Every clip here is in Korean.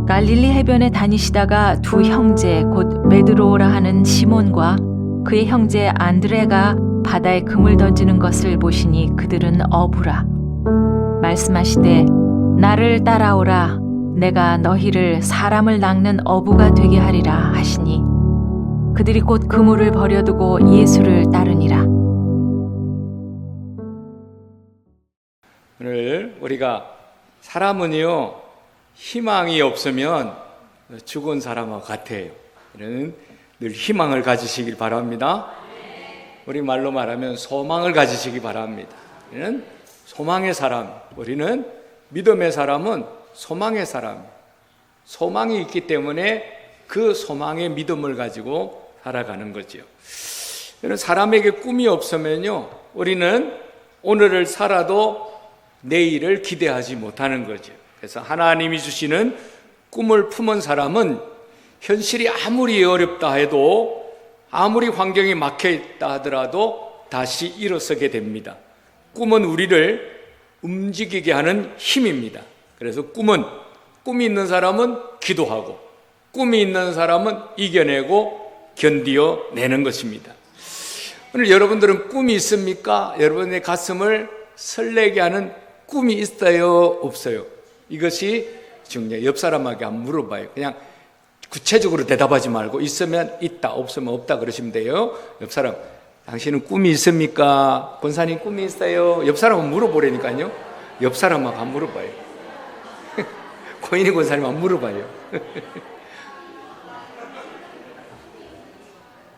갈릴리 해변에 다니시다가 두 형제 곧 베드로라 하는 시몬과 그의 형제 안드레가 바다에 금을 던지는 것을 보시니 그들은 어부라. 말씀하시되 나를 따라오라. 내가 너희를 사람을 낚는 어부가 되게 하리라 하시니 그들이 곧 그물을 버려두고 예수를 따르니라. 오늘 우리가 사람은요 희망이 없으면 죽은 사람과 같아요. 우리는 늘 희망을 가지시길 바랍니다. 우리 말로 말하면 소망을 가지시기 바랍니다. 우리는 소망의 사람, 우리는 믿음의 사람은 소망의 사람. 소망이 있기 때문에 그 소망의 믿음을 가지고 살아가는 거죠. 사람에게 꿈이 없으면요 우리는 오늘을 살아도 내일을 기대하지 못하는 거죠. 그래서 하나님이 주시는 꿈을 품은 사람은 현실이 아무리 어렵다 해도 아무리 환경이 막혀있다 하더라도 다시 일어서게 됩니다. 꿈은 우리를 움직이게 하는 힘입니다. 그래서 꿈이 있는 사람은 기도하고 꿈이 있는 사람은 이겨내고 견디어내는 것입니다. 오늘 여러분들은 꿈이 있습니까? 여러분의 가슴을 설레게 하는 꿈이 있어요? 없어요? 이것이 중요해요. 옆 사람에게 한번 물어봐요. 그냥 구체적으로 대답하지 말고 있으면 있다, 없으면 없다 그러시면 돼요. 옆 사람, 당신은 꿈이 있습니까? 권사님 꿈이 있어요? 옆 사람은 물어보라니까요. 옆 사람하고 한번 물어봐요. 고인희 권사님 한번 물어봐요.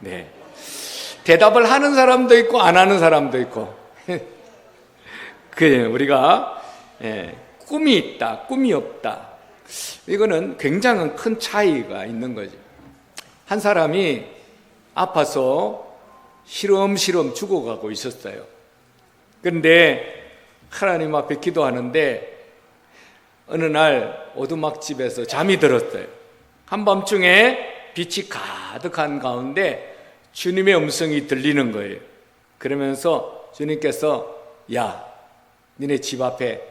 네. 대답을 하는 사람도 있고 안 하는 사람도 있고. 우리가 꿈이 있다, 꿈이 없다. 이거는 굉장히 큰 차이가 있는 거죠. 한 사람이 아파서 시름시름 죽어가고 있었어요. 그런데 하나님 앞에 기도하는데 어느 날 오두막집에서 잠이 들었어요. 한밤중에 빛이 가득한 가운데 주님의 음성이 들리는 거예요. 그러면서 주님께서 야, 니네 집 앞에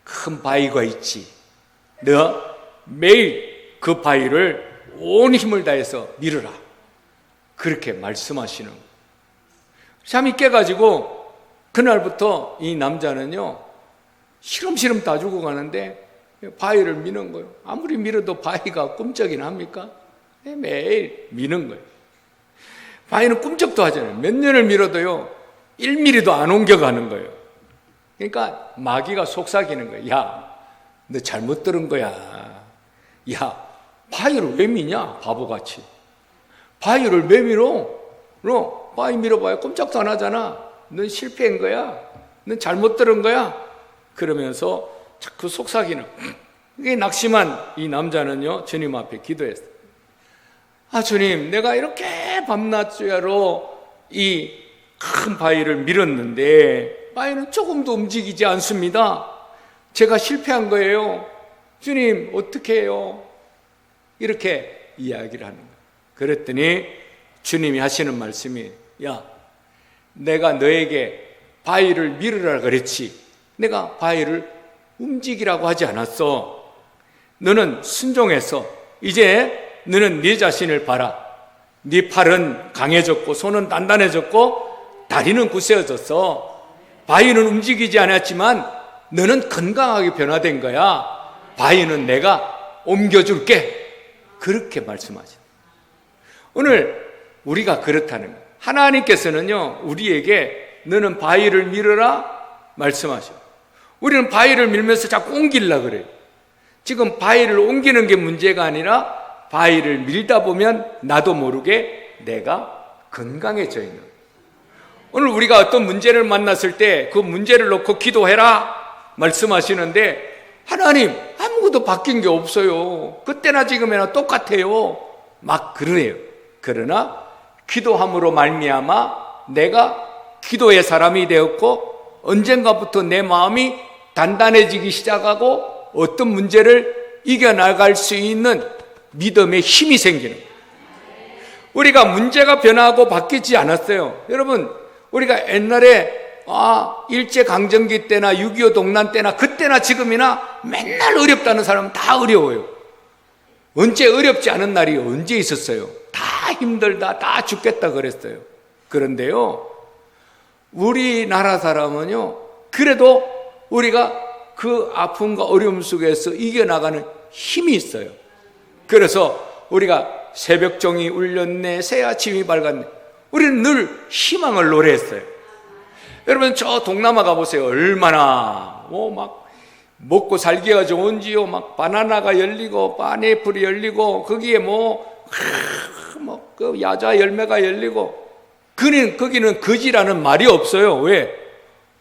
큰 바위가 있지. 너 매일 그 바위를 온 힘을 다해서 밀어라. 그렇게 말씀하시는 거예요. 잠이 깨가지고 그날부터 이 남자는요 시름시름 다 죽어가는데 바위를 미는 거예요. 아무리 밀어도 바위가 꿈쩍이나 합니까? 매일 미는 거예요. 바위는 꿈쩍도 하잖아요. 몇 년을 밀어도요 1mm도 안 옮겨가는 거예요. 그러니까 마귀가 속삭이는 거예요. 야, 너 잘못 들은 거야. 야, 바위를 왜 미냐? 바보같이. 바위를 왜 밀어? 너 바위 밀어봐야 꼼짝도 안 하잖아. 넌 실패한 거야. 넌 잘못 들은 거야. 그러면서 자꾸 속삭이는. 그게 낙심한 이 남자는요 주님 앞에 기도했어요. 아, 주님, 내가 이렇게 밤낮으로 이 큰 바위를 밀었는데 바위는 조금도 움직이지 않습니다. 제가 실패한 거예요. 주님, 어떻게 해요? 이렇게 이야기를 하는 거예요. 그랬더니 주님이 하시는 말씀이 야, 내가 너에게 바위를 밀으라 그랬지. 내가 바위를 움직이라고 하지 않았어. 너는 순종해서 이제 너는 네 자신을 봐라. 네 팔은 강해졌고 손은 단단해졌고 다리는 굳세어졌어. 바위는 움직이지 않았지만 너는 건강하게 변화된 거야. 바위는 내가 옮겨줄게. 그렇게 말씀하죠. 오늘 우리가 그렇다는 거예요. 하나님께서는요 우리에게 너는 바위를 밀어라 말씀하셔. 우리는 바위를 밀면서 자꾸 옮기려고 그래요. 지금 바위를 옮기는 게 문제가 아니라 바위를 밀다 보면 나도 모르게 내가 건강해져 있는 거예요. 오늘 우리가 어떤 문제를 만났을 때 그 문제를 놓고 기도해라 말씀하시는데 하나님 아무것도 바뀐 게 없어요. 그때나 지금이나 똑같아요. 막 그러네요. 그러나 기도함으로 말미암아 내가 기도의 사람이 되었고 언젠가부터 내 마음이 단단해지기 시작하고 어떤 문제를 이겨나갈 수 있는 믿음의 힘이 생기는 거예요. 우리가 문제가 변하고 바뀌지 않았어요. 여러분, 우리가 옛날에 일제강점기 때나 6.25 동란 때나 그때나 지금이나 맨날 어렵다는 사람은 다 어려워요. 언제 어렵지 않은 날이 언제 있었어요? 다 힘들다, 다 죽겠다 그랬어요. 그런데요, 우리나라 사람은요, 그래도 우리가 그 아픔과 어려움 속에서 이겨나가는 힘이 있어요. 그래서 우리가 새벽종이 울렸네, 새아침이 밝았네, 우리는 늘 희망을 노래했어요. 여러분, 저 동남아 가보세요. 얼마나 막 먹고 살기가 좋은지요. 막 바나나가 열리고 파인애플이 열리고 거기에 그 야자 열매가 열리고, 거기는 거지라는 말이 없어요. 왜?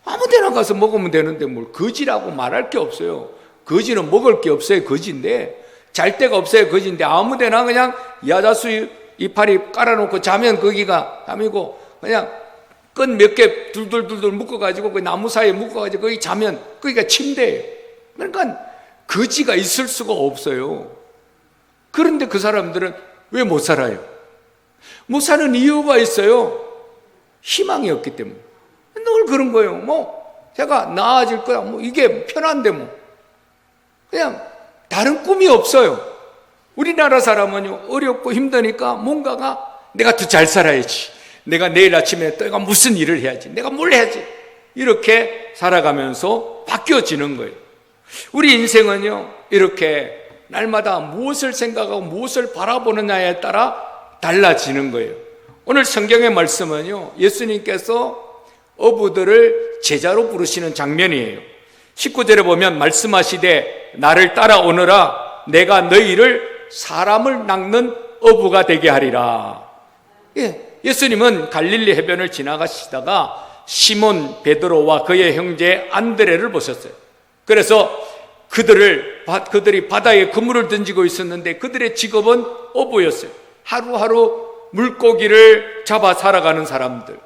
아무 데나 가서 먹으면 되는데 뭘 거지라고 말할 게 없어요. 거지는 먹을 게 없어요. 거지인데 잘 데가 없어요. 거지인데 아무 데나 그냥 야자수 이파리 깔아놓고 자면 거기가 잠이고, 그냥 끈 몇 개 둘둘둘둘 묶어가지고 그 나무 사이에 묶어가지고 거기 자면 거기가 침대예요. 그러니까 거지가 있을 수가 없어요. 그런데 그 사람들은 왜 못 살아요? 못 사는 이유가 있어요. 희망이 없기 때문에. 늘 그런 거예요. 제가 나아질 거야. 이게 편한데 그냥 다른 꿈이 없어요. 우리나라 사람은요, 어렵고 힘드니까 뭔가가 내가 더 잘 살아야지, 내가 내일 아침에 내가 무슨 일을 해야지, 내가 뭘 해야지, 이렇게 살아가면서 바뀌어지는 거예요. 우리 인생은요, 이렇게 날마다 무엇을 생각하고 무엇을 바라보느냐에 따라 달라지는 거예요. 오늘 성경의 말씀은요, 예수님께서 어부들을 제자로 부르시는 장면이에요. 19절에 보면 말씀하시되 나를 따라오너라, 내가 너희를 사람을 낚는 어부가 되게 하리라. 예수님은 갈릴리 해변을 지나가시다가 시몬 베드로와 그의 형제 안드레를 보셨어요. 그래서 그들이 바다에 그물을 던지고 있었는데 그들의 직업은 어부였어요. 하루하루 물고기를 잡아 살아가는 사람들.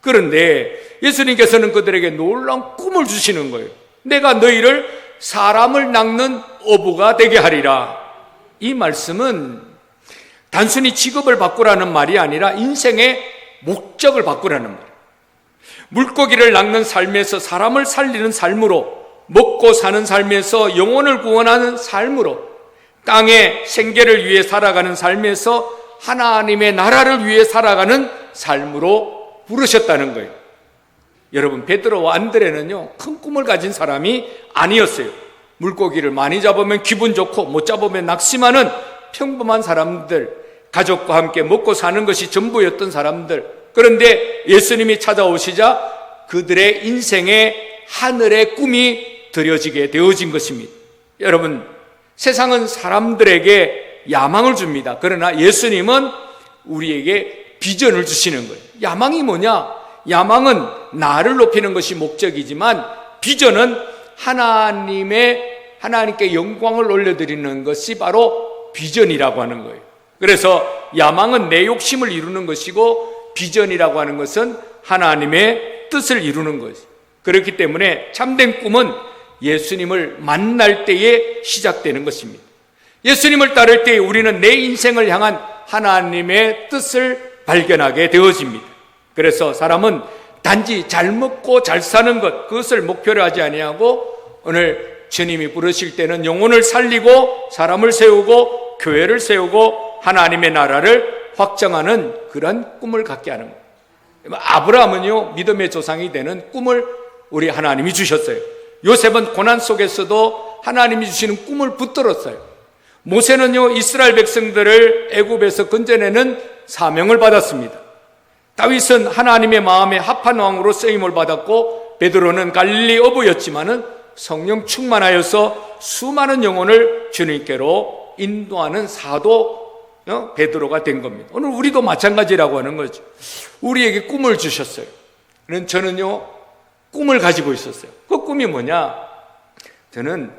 그런데 예수님께서는 그들에게 놀라운 꿈을 주시는 거예요. 내가 너희를 사람을 낚는 어부가 되게 하리라. 이 말씀은 단순히 직업을 바꾸라는 말이 아니라 인생의 목적을 바꾸라는 말이에요. 물고기를 낚는 삶에서 사람을 살리는 삶으로, 먹고 사는 삶에서 영혼을 구원하는 삶으로, 땅의 생계를 위해 살아가는 삶에서 하나님의 나라를 위해 살아가는 삶으로 부르셨다는 거예요. 여러분, 베드로와 안드레는요, 큰 꿈을 가진 사람이 아니었어요. 물고기를 많이 잡으면 기분 좋고 못 잡으면 낙심하는 평범한 사람들, 가족과 함께 먹고 사는 것이 전부였던 사람들. 그런데 예수님이 찾아오시자 그들의 인생에 하늘의 꿈이 드려지게 되어진 것입니다. 여러분, 세상은 사람들에게 야망을 줍니다. 그러나 예수님은 우리에게 비전을 주시는 거예요. 야망이 뭐냐? 야망은 나를 높이는 것이 목적이지만 비전은 하나님께 영광을 올려드리는 것이 바로 비전이라고 하는 거예요. 그래서 야망은 내 욕심을 이루는 것이고 비전이라고 하는 것은 하나님의 뜻을 이루는 것이죠. 그렇기 때문에 참된 꿈은 예수님을 만날 때에 시작되는 것입니다. 예수님을 따를 때 우리는 내 인생을 향한 하나님의 뜻을 발견하게 되어집니다. 그래서 사람은 단지 잘 먹고 잘 사는 것, 그것을 목표로 하지 아니하고 오늘 주님이 부르실 때는 영혼을 살리고 사람을 세우고 교회를 세우고 하나님의 나라를 확장하는 그런 꿈을 갖게 하는 거예요. 아브라함은요, 믿음의 조상이 되는 꿈을 우리 하나님이 주셨어요. 요셉은 고난 속에서도 하나님이 주시는 꿈을 붙들었어요. 모세는요, 이스라엘 백성들을 애굽에서 건져내는 사명을 받았습니다. 다윗은 하나님의 마음에 합한 왕으로 쓰임을 받았고, 베드로는 갈릴리 어부였지만은 성령 충만하여서 수많은 영혼을 주님께로 인도하는 사도 베드로가 된 겁니다. 오늘 우리도 마찬가지라고 하는 거죠. 우리에게 꿈을 주셨어요. 저는요, 꿈을 가지고 있었어요. 그 꿈이 뭐냐? 저는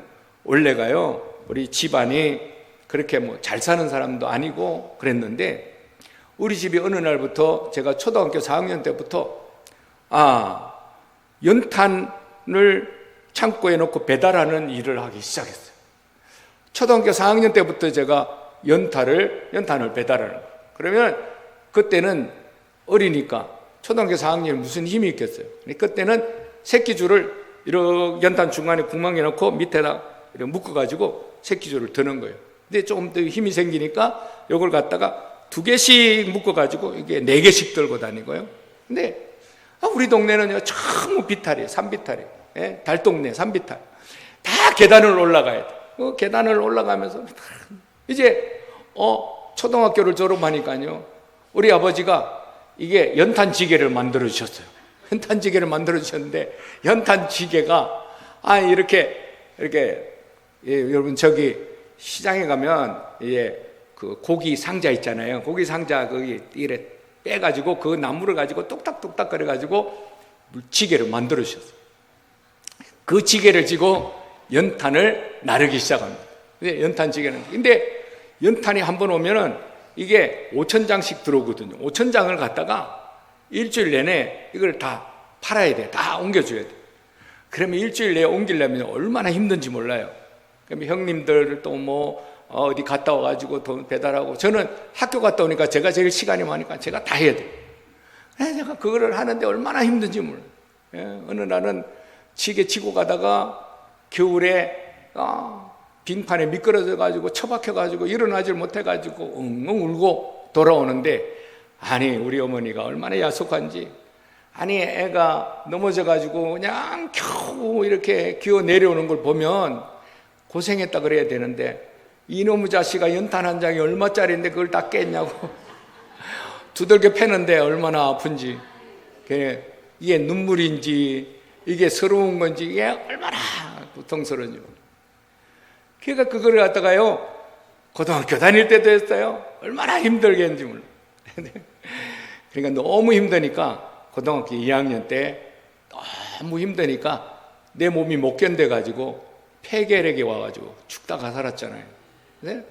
원래가요, 우리 집안이 그렇게 잘 사는 사람도 아니고 그랬는데, 우리 집이 어느 날부터 제가 초등학교 4학년 때부터 연탄을 창고에 넣고 배달하는 일을 하기 시작했어요. 초등학교 4학년 때부터 제가 연탄을 배달하는 거예요. 그러면 그때는 어리니까 초등학교 4학년이 무슨 힘이 있겠어요. 그때는 새끼줄을 이렇게 연탄 중간에 구멍에 넣고 밑에다 이렇게 묶어가지고 새끼줄을 드는 거예요. 근데 조금 더 힘이 생기니까 요걸 갖다가 2개씩 묶어가지고 이게 4개씩 들고 다니고요. 근데 우리 동네는요, 전부 비탈이에요. 산비탈이에요. 예? 달동네 산비탈. 다 계단을 올라가야 돼. 계단을 올라가면서 이제 초등학교를 졸업하니까요, 우리 아버지가 이게 연탄지게를 만들어 주셨어요. 연탄지게를 만들어 주셨는데, 연탄지게가 이렇게 여러분 저기 시장에 가면 그 고기 상자 있잖아요. 고기 상자 거기 이래 빼가지고 그 나무를 가지고 똑딱똑딱 거려가지고 지게를 만들어 주셨어요. 그 지게를 쥐고 연탄을 나르기 시작합니다. 근데 연탄이 한번 오면은 이게 5,000장씩 들어오거든요. 5,000장을 갖다가 일주일 내내 이걸 다 팔아야 돼. 다 옮겨줘야 돼. 그러면 일주일 내에 옮기려면 얼마나 힘든지 몰라요. 그러면 형님들 또 뭐 어디 갔다 와가지고 돈 배달하고, 저는 학교 갔다 오니까 제가 제일 시간이 많으니까 제가 다 해야 돼요. 제가 그거를 하는데 얼마나 힘든지 몰라요. 어느 날은 지게 치고 가다가 겨울에 빙판에 미끄러져가지고 처박혀가지고 일어나질 못해가지고 엉엉 울고 돌아오는데, 우리 어머니가 얼마나 야속한지, 애가 넘어져가지고 그냥 겨우 이렇게 기어 내려오는 걸 보면 고생했다 그래야 되는데, 이놈의 자식아 연탄 한 장이 얼마짜리인데 그걸 다 깼냐고 두들겨 패는데 얼마나 아픈지, 이게 눈물인지 이게 서러운 건지 이게 얼마나 고통스러운지. 그러니까 그걸 갖다가요, 고등학교 다닐 때도 했어요. 얼마나 힘들게 했는지 몰라요. 그러니까 너무 힘드니까 고등학교 2학년 때 너무 힘드니까 내 몸이 못 견뎌가지고 폐결핵이 와가지고 죽다가 살았잖아요. 네?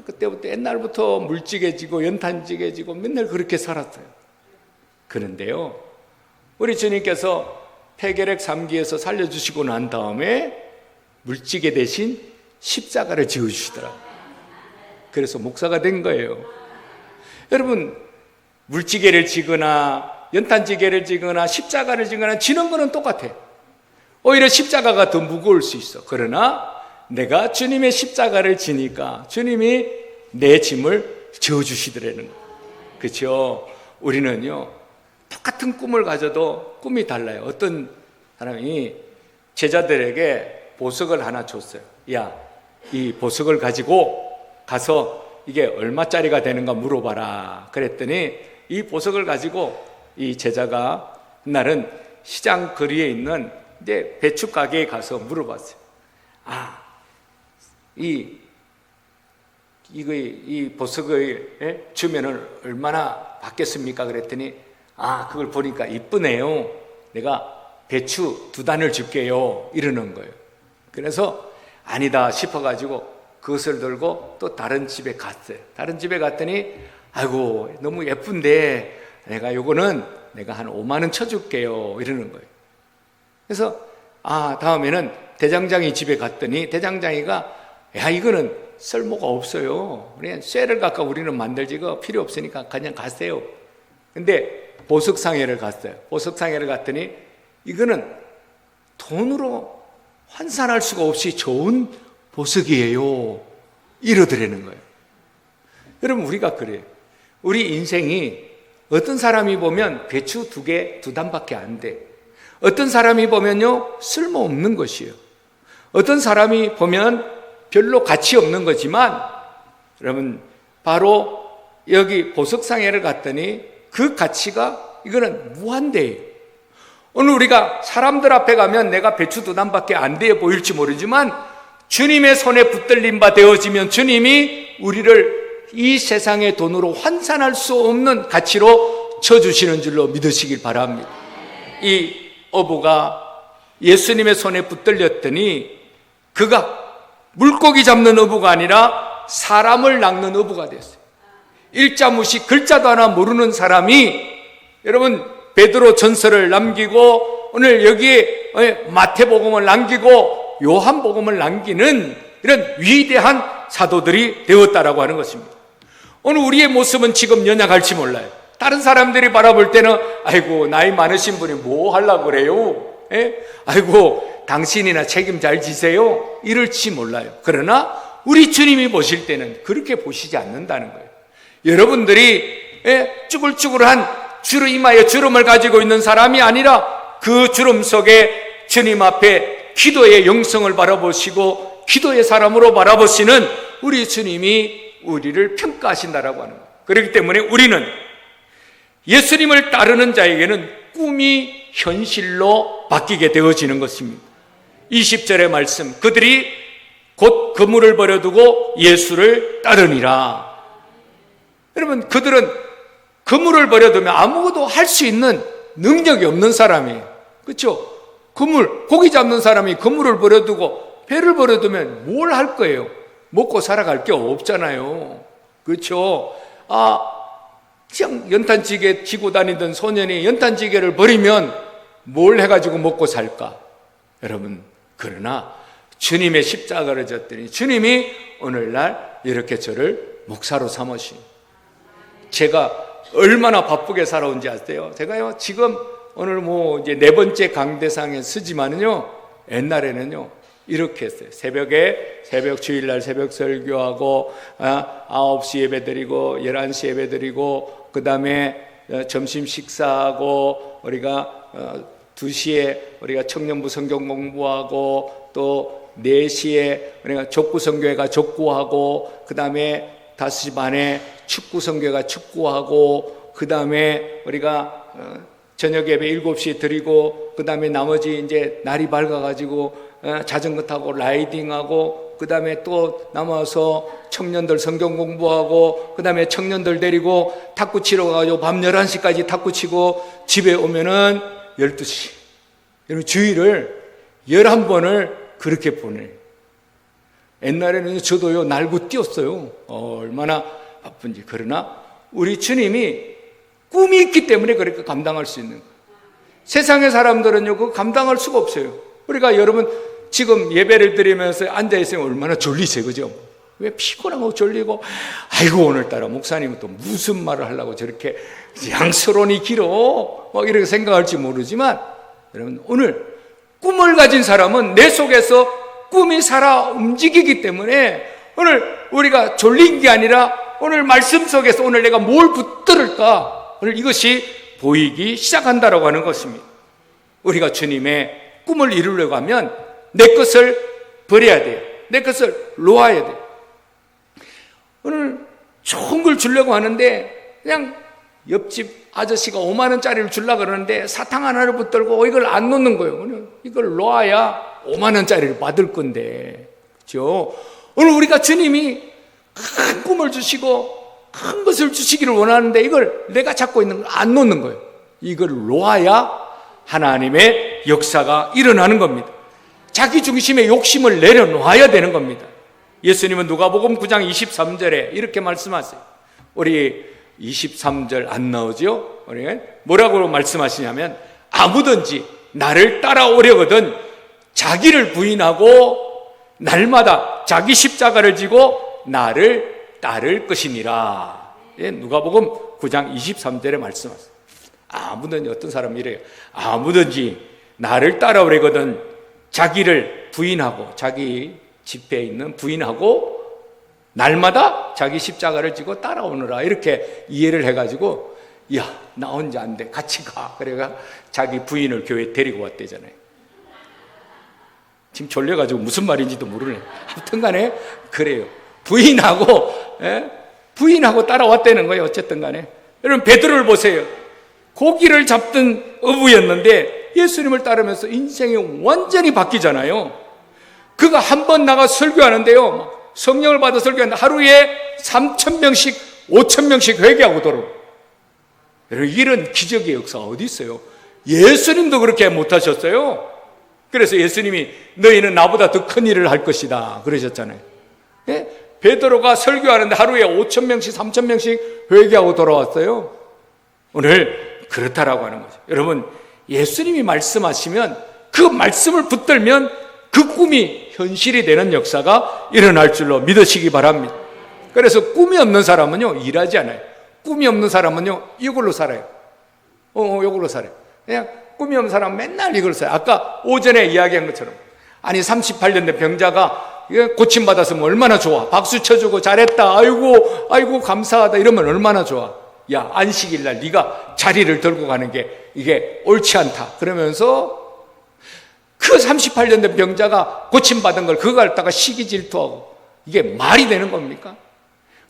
그때부터 옛날부터 물찌개 지고 연탄찌개 지고 맨날 그렇게 살았어요. 그런데요, 우리 주님께서 폐결핵 3기에서 살려주시고 난 다음에 물찌개 대신 십자가를 지어주시더라고요. 그래서 목사가 된 거예요. 여러분, 물찌개를 지거나 연탄찌개를 지거나 십자가를 지거나 지는 거는 똑같아요. 오히려 십자가가 더 무거울 수 있어. 그러나 내가 주님의 십자가를 지니까 주님이 내 짐을 지어주시더라는 거예요. 그렇죠? 우리는요, 똑같은 꿈을 가져도 꿈이 달라요. 어떤 사람이 제자들에게 보석을 하나 줬어요. 야, 이 보석을 가지고 가서 이게 얼마짜리가 되는가 물어봐라. 그랬더니 이 보석을 가지고 이 제자가 날은 시장 거리에 있는 이제 배추 가게에 가서 물어봤어요. 이 보석을 주면은 얼마나 받겠습니까? 그랬더니 그걸 보니까 이쁘네요. 내가 배추 2단을 줄게요. 이러는 거예요. 그래서 아니다 싶어가지고 그것을 들고 또 다른 집에 갔어요. 다른 집에 갔더니 아이고 너무 예쁜데 요거는 내가 한 5만 원 쳐줄게요. 이러는 거예요. 그래서 다음에는 대장장이 집에 갔더니 대장장이가 이거는 쓸모가 없어요. 그냥 쇠를 갖고 우리는 만들지 그 필요 없으니까 그냥 가세요. 근데 보석상회를 갔어요. 보석상회를 갔더니 이거는 돈으로 환산할 수가 없이 좋은 보석이에요. 이러더라는 거예요. 여러분, 우리가 그래요. 우리 인생이 어떤 사람이 보면 배추 2개 2단밖에 안 돼. 어떤 사람이 보면요, 쓸모없는 것이에요. 어떤 사람이 보면 별로 가치 없는 거지만, 여러분, 바로 여기 보석상회를 갔더니 그 가치가 이거는 무한대예요. 오늘 우리가 사람들 앞에 가면 내가 배추 2단밖에 안 돼 보일지 모르지만 주님의 손에 붙들린 바 되어지면 주님이 우리를 이 세상의 돈으로 환산할 수 없는 가치로 쳐주시는 줄로 믿으시길 바랍니다. 이 어부가 예수님의 손에 붙들렸더니 그가 물고기 잡는 어부가 아니라 사람을 낚는 어부가 됐어요. 일자무식 글자도 하나 모르는 사람이, 여러분, 베드로 전서를 남기고 오늘 여기에 마태복음을 남기고 요한복음을 남기는 이런 위대한 사도들이 되었다라고 하는 것입니다. 오늘 우리의 모습은 지금 연약할지 몰라요. 다른 사람들이 바라볼 때는 아이고 나이 많으신 분이 뭐 하려고 그래요? 아이고 당신이나 책임 잘 지세요? 이럴지 몰라요. 그러나 우리 주님이 보실 때는 그렇게 보시지 않는다는 거예요. 여러분들이 쭈글쭈글한 주름 이마에 주름을 가지고 있는 사람이 아니라 그 주름 속에 주님 앞에 기도의 영성을 바라보시고 기도의 사람으로 바라보시는 우리 주님이 우리를 평가하신다라고 하는 거예요. 그렇기 때문에 우리는 예수님을 따르는 자에게는 꿈이 현실로 바뀌게 되어지는 것입니다. 20절의 말씀, 그들이 곧 그물을 버려두고 예수를 따르니라. 여러분, 그들은 그물을 버려두면 아무것도 할 수 있는 능력이 없는 사람이에요. 그렇죠? 고기 잡는 사람이 그물을 버려두고 배를 버려두면 뭘 할 거예요? 먹고 살아갈 게 없잖아요. 그렇죠? 그냥 연탄지게 지고 다니던 소년이 연탄지게를 버리면 뭘 해가지고 먹고 살까? 여러분, 그러나 주님의 십자가를 졌더니 주님이 오늘날 이렇게 저를 목사로 삼으신, 제가 얼마나 바쁘게 살아온지 아세요? 제가요, 지금 오늘 이제 4번째 강대상에 쓰지만은요, 옛날에는요, 이렇게 했어요. 새벽 주일날 새벽 설교하고, 9시 예배 드리고, 11시 예배 드리고, 그 다음에 점심 식사하고, 우리가 2시에 우리가 청년부 성경 공부하고, 또 4시에 우리가 족구 성교회가 족구하고, 그 다음에 5시 반에 축구 성교회가 축구하고, 그 다음에 우리가 저녁 예배 7시에 드리고, 그 다음에 나머지 이제 날이 밝아가지고 자전거 타고 라이딩하고, 그 다음에 또 남아서 청년들 성경 공부하고, 그 다음에 청년들 데리고 탁구 치러 가가지고 밤 11시까지 탁구 치고 집에 오면은 12시. 여러분, 주일을 11번을 그렇게 보내요. 옛날에는 저도요, 날고 뛰었어요. 얼마나 바쁜지. 그러나 우리 주님이 꿈이 있기 때문에 그렇게 감당할 수 있는 거예요. 세상의 사람들은요, 그거 감당할 수가 없어요. 우리가 여러분 지금 예배를 드리면서 앉아있으면 얼마나 졸리세요, 그죠? 왜 피곤하고 졸리고, 아이고 오늘따라 목사님은 또 무슨 말을 하려고 저렇게 양서론이 길어 막 이렇게 생각할지 모르지만, 여러분 오늘 꿈을 가진 사람은 내 속에서 꿈이 살아 움직이기 때문에 오늘 우리가 졸린 게 아니라 오늘 말씀 속에서 오늘 내가 뭘 붙들을까, 오늘 이것이 보이기 시작한다라고 하는 것입니다. 우리가 주님의 꿈을 이루려고 하면 내 것을 버려야 돼요. 내 것을 놓아야 돼요. 오늘 좋은 걸 주려고 하는데 그냥 옆집 아저씨가 5만 원짜리를 주려고 그러는데 사탕 하나를 붙들고 이걸 안 놓는 거예요. 이걸 놓아야 5만 원짜리를 받을 건데, 그렇죠? 오늘 우리가 주님이 큰 꿈을 주시고 큰 것을 주시기를 원하는데 이걸 내가 잡고 있는 걸 안 놓는 거예요. 이걸 놓아야 하나님의 역사가 일어나는 겁니다. 자기 중심의 욕심을 내려놓아야 되는 겁니다. 예수님은 누가복음 9장 23절에 이렇게 말씀하세요. 우리 23절 안 나오죠? 우리 뭐라고 말씀하시냐면, 아무든지 나를 따라오려거든 자기를 부인하고 날마다 자기 십자가를 지고 나를 따를 것이니라. 누가복음 9장 23절에 말씀하세요. 아무든지, 어떤 사람이 이래요. 아무든지 나를 따라오려거든 자기를 부인하고, 자기 집에 있는 부인하고 날마다 자기 십자가를 지고 따라오느라, 이렇게 이해를 해가지고, 야, 나 혼자 안 돼, 같이 가. 그래가 자기 부인을 교회에 데리고 왔대잖아요. 지금 졸려가지고 무슨 말인지도 모르네. 아무튼 간에 그래요. 부인하고 따라왔다는 거예요. 어쨌든 간에. 여러분, 베드로를 보세요. 고기를 잡던 어부였는데 예수님을 따르면서 인생이 완전히 바뀌잖아요. 그가 한 번 나가 설교하는데요, 성령을 받아 설교하는데 하루에 3,000명씩 5,000명씩 회개하고 돌아오고. 여러분, 이런 기적의 역사가 어디 있어요? 예수님도 그렇게 못하셨어요. 그래서 예수님이 너희는 나보다 더 큰 일을 할 것이다 그러셨잖아요. 예? 베드로가 설교하는데 하루에 5,000명씩 3,000명씩 회개하고 돌아왔어요. 오늘 그렇다라고 하는 거죠. 여러분, 예수님이 말씀하시면 그 말씀을 붙들면 그 꿈이 현실이 되는 역사가 일어날 줄로 믿으시기 바랍니다. 그래서 꿈이 없는 사람은요, 일하지 않아요. 꿈이 없는 사람은요, 이걸로 살아요. 이걸로 살아요. 그냥 꿈이 없는 사람은 맨날 이걸로 살아요. 아까 오전에 이야기한 것처럼, 아니 38년 된 병자가 고침받았으면 얼마나 좋아. 박수 쳐주고 잘했다. 아이고 감사하다. 이러면 얼마나 좋아. 야, 안식일 날 네가 자리를 들고 가는 게 이게 옳지 않다. 그러면서 그 38년 된 병자가 고침받은 걸 그거 갖다가 시기 질투하고, 이게 말이 되는 겁니까?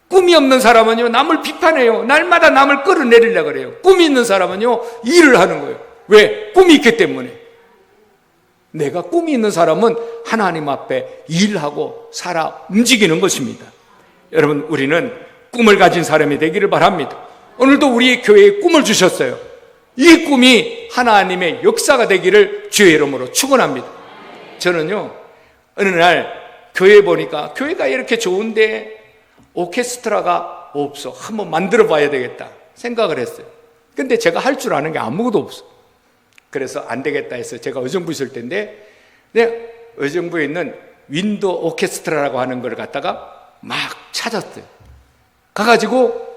꿈이 없는 사람은요, 남을 비판해요. 날마다 남을 끌어내리려고 그래요. 꿈이 있는 사람은요, 일을 하는 거예요. 왜? 꿈이 있기 때문에. 내가 꿈이 있는 사람은 하나님 앞에 일하고 살아 움직이는 것입니다. 여러분, 우리는 꿈을 가진 사람이 되기를 바랍니다. 오늘도 우리 교회에 꿈을 주셨어요. 이 꿈이 하나님의 역사가 되기를 주의 이름으로 축원합니다. 저는요, 어느 날 교회에 보니까 교회가 이렇게 좋은데 오케스트라가 없어. 한번 만들어 봐야 되겠다 생각을 했어요. 근데 제가 할 줄 아는 게 아무것도 없어. 그래서 안 되겠다 해서 제가 의정부 있을 때인데, 의정부에 있는 윈도 오케스트라라고 하는 걸 갖다가 막 찾았어요. 가가지고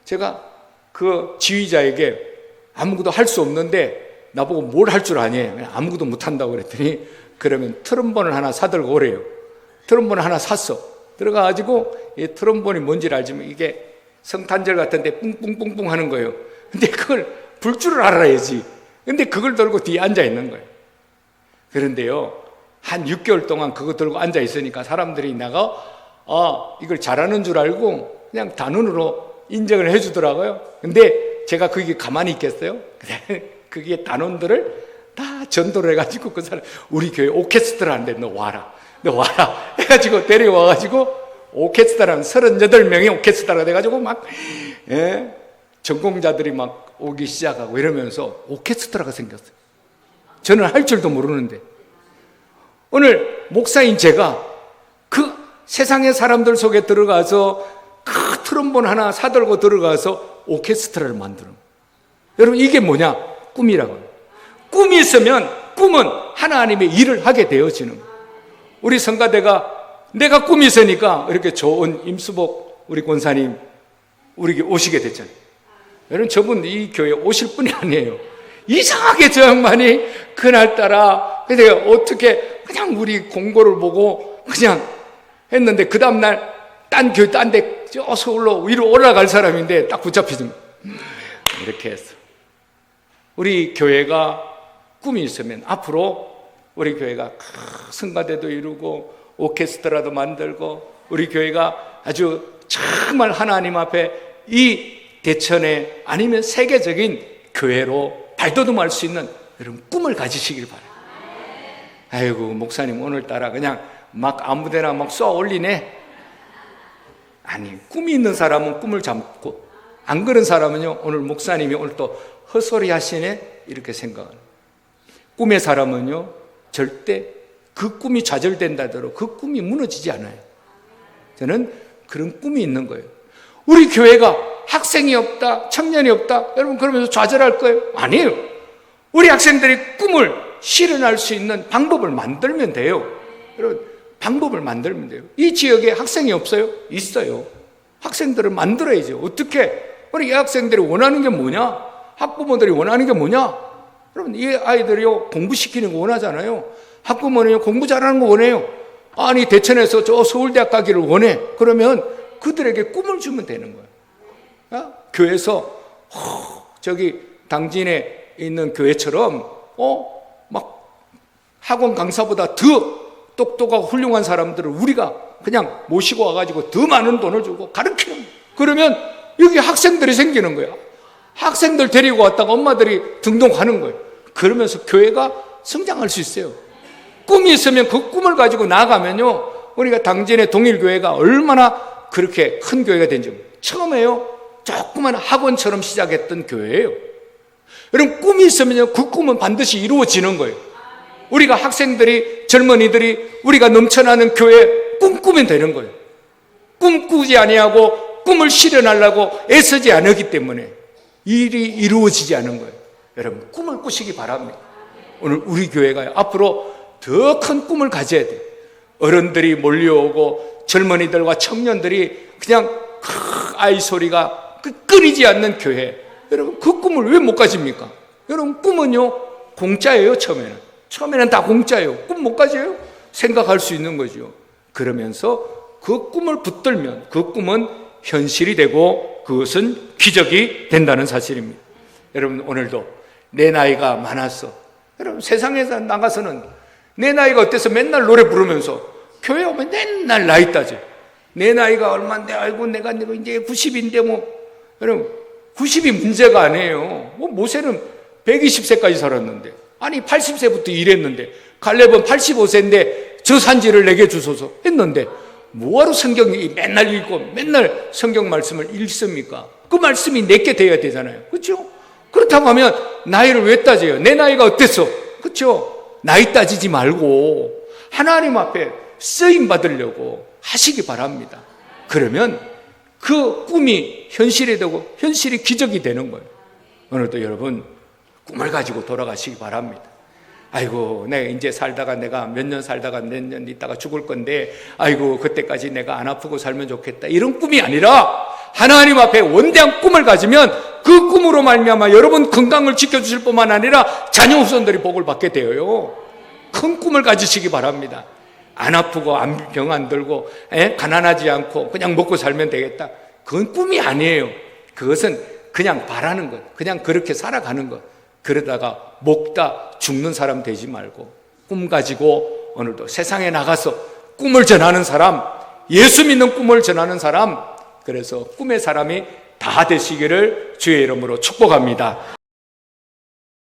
제가 그 지휘자에게 아무것도 할 수 없는데 나보고 뭘 할 줄 아니? 아무것도 못한다고 그랬더니, 그러면 트럼본을 하나 사들고 오래요. 트럼본을 하나 샀어. 들어가가지고 이 트럼본이 뭔지를 알지만 이게 성탄절 같은데 뿡뿡뿡뿡 하는 거예요. 근데 그걸 불 줄을 알아야지. 근데 그걸 들고 뒤에 앉아 있는 거예요. 그런데요, 한 6개월 동안 그거 들고 앉아 있으니까 사람들이 내가 이걸 잘하는 줄 알고 그냥 단원으로 인정을 해주더라고요. 근데 제가 거기 가만히 있겠어요? 거기에 단원들을 다 전도를 해가지고 그 사람, 우리 교회 오케스트라 하는데 너 와라 해가지고 데려와가지고 오케스트라는 38명의 오케스트라가 돼가지고 막 전공자들이 막 오기 시작하고 이러면서 오케스트라가 생겼어요. 저는 할 줄도 모르는데, 오늘 목사인 제가 그 세상의 사람들 속에 들어가서 그 트럼본 하나 사들고 들어가서 오케스트라를 만드는 거예요. 여러분, 이게 뭐냐? 꿈이라고요. 꿈이 있으면 꿈은 하나님의 일을 하게 되어지는 거예요. 우리 성가대가 내가 꿈이 있으니까 이렇게 좋은 임수복 우리 권사님 우리 오시게 됐잖아요. 여러분, 저분 이 교회에 오실 분이 아니에요. 이상하게 저 양반이 그날따라 근데 어떻게 그냥 우리 공고를 보고 그냥 했는데, 그 다음날 딴 교회 딴 데 저 서울로 위로 올라갈 사람인데 딱 붙잡히는 거예요. 이렇게 해서 우리 교회가 꿈이 있으면 앞으로 우리 교회가 성가대도 이루고 오케스트라도 만들고, 우리 교회가 아주 정말 하나님 앞에 이 대천에 아니면 세계적인 교회로 발돋움할 수 있는 여러분 꿈을 가지시길 바라요. 아이고, 목사님 오늘따라 그냥 막 아무데나 막 쏘아 올리네. 아니, 꿈이 있는 사람은 꿈을 잡고, 안 그런 사람은요, 오늘 목사님이 오늘 또 헛소리 하시네 이렇게 생각하는. 꿈의 사람은요, 절대 그 꿈이 좌절된다더라도 그 꿈이 무너지지 않아요. 저는 그런 꿈이 있는 거예요. 우리 교회가 학생이 없다, 청년이 없다, 여러분 그러면서 좌절할 거예요? 아니에요. 우리 학생들이 꿈을 실현할 수 있는 방법을 만들면 돼요. 여러분, 방법을 만들면 돼요. 이 지역에 학생이 없어요? 있어요. 학생들을 만들어야죠. 어떻게? 우리 이 학생들이 원하는 게 뭐냐? 학부모들이 원하는 게 뭐냐? 여러분, 이 아이들이요, 공부시키는 거 원하잖아요. 학부모는요, 공부 잘하는 거 원해요. 아니, 대천에서 저 서울대학 가기를 원해. 그러면 그들에게 꿈을 주면 되는 거예요. 교회에서 저기 당진에 있는 교회처럼 막 학원 강사보다 더 똑똑하고 훌륭한 사람들을 우리가 그냥 모시고 와가지고 더 많은 돈을 주고 가르치는 거예요. 그러면 여기 학생들이 생기는 거예요. 학생들 데리고 왔다가 엄마들이 등록하는 거예요. 그러면서 교회가 성장할 수 있어요. 꿈이 있으면 그 꿈을 가지고 나가면요, 우리가 당진의 동일교회가 얼마나 그렇게 큰 교회가 된지. 처음에요, 조그만 학원처럼 시작했던 교회예요. 여러분, 꿈이 있으면요, 그 꿈은 반드시 이루어지는 거예요. 우리가 학생들이, 젊은이들이 우리가 넘쳐나는 교회 꿈꾸면 되는 거예요. 꿈꾸지 아니하고 꿈을 실현하려고 애쓰지 않았기 때문에 일이 이루어지지 않은 거예요. 여러분, 꿈을 꾸시기 바랍니다. 오늘 우리 교회가 앞으로 더 큰 꿈을 가져야 돼요. 어른들이 몰려오고 젊은이들과 청년들이 그냥 아이 소리가 끊이지 않는 교회. 여러분, 그 꿈을 왜 못 가집니까? 여러분, 꿈은요, 공짜예요. 처음에는 다 공짜예요. 꿈 못 가져요? 생각할 수 있는 거죠. 그러면서 그 꿈을 붙들면 그 꿈은 현실이 되고 그것은 기적이 된다는 사실입니다. 여러분, 오늘도 내 나이가 많았어. 여러분, 세상에서 나가서는 내 나이가 어때서 맨날 노래 부르면서 교회 오면 맨날 나이 따져. 내 나이가 얼마인데, 아이고 내가 이제 90인데 뭐. 여러분, 90이 문제가 아니에요. 뭐 모세는 120세까지 살았는데, 아니 80세부터 일했는데, 갈렙은 85세인데 저 산지를 내게 주소서 했는데 뭐하러 성경이 맨날 읽고 맨날 성경 말씀을 읽습니까? 그 말씀이 내게 돼야 되잖아요. 그렇죠? 그렇다고 하면 나이를 왜 따져요? 내 나이가 어땠어? 그렇죠? 나이 따지지 말고 하나님 앞에 쓰임 받으려고 하시기 바랍니다. 그러면 그 꿈이 현실이 되고 현실이 기적이 되는 거예요. 오늘도 여러분 꿈을 가지고 돌아가시기 바랍니다. 아이고, 내가 이제 살다가 내가 몇 년 살다가 몇 년 있다가 죽을 건데, 아이고, 그때까지 내가 안 아프고 살면 좋겠다. 이런 꿈이 아니라 하나님 앞에 원대한 꿈을 가지면 그 꿈으로 말미암아 여러분 건강을 지켜주실 뿐만 아니라 자녀 후손들이 복을 받게 되어요. 큰 꿈을 가지시기 바랍니다. 안 아프고 병 안 들고 가난하지 않고 그냥 먹고 살면 되겠다. 그건 꿈이 아니에요. 그것은 그냥 바라는 것, 그냥 그렇게 살아가는 것. 그러다가 먹다 죽는 사람 되지 말고 꿈 가지고 오늘도 세상에 나가서 꿈을 전하는 사람, 예수 믿는 꿈을 전하는 사람, 그래서 꿈의 사람이 다 되시기를 주의 이름으로 축복합니다.